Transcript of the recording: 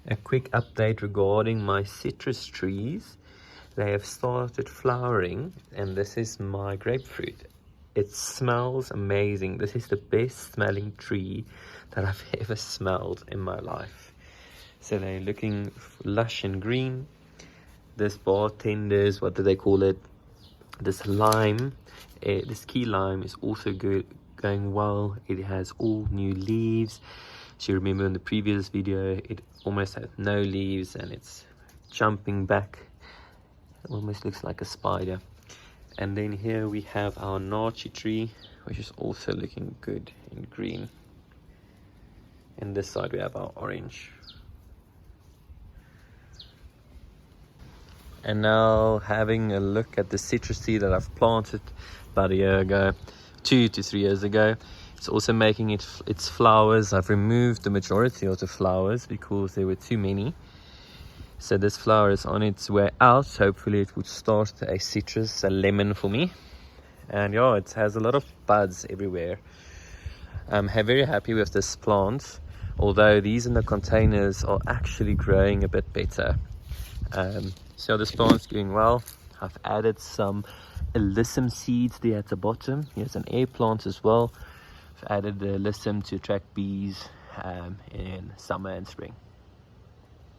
A quick update regarding my citrus trees. They have started flowering, and this is my grapefruit. It smells amazing. This is the best smelling tree that I've ever smelled in my life. So they're looking lush and green. This bartenders, what do they call it? This lime, this key lime is also good, going well. It has all new leaves. So you remember in the previous video, it almost had no leaves and it's jumping back. It almost looks like a spider. And then here we have our naartjie tree, which is also looking good in green. And this side we have our orange. And now having a look at the citrus tree that I've planted about a year ago, 2 to 3 years ago. It's also making its flowers. I've removed the majority of the flowers because there were too many. So this flower is on its way out. Hopefully it would start a citrus, a lemon for me. And yeah, it has a lot of buds everywhere. I'm very happy with this plant, although these in the containers are actually growing a bit better. So this plant's doing well. I've added some alyssum seeds there at the bottom. Here's an air plant as well. I've added the alyssum to attract bees in summer and spring.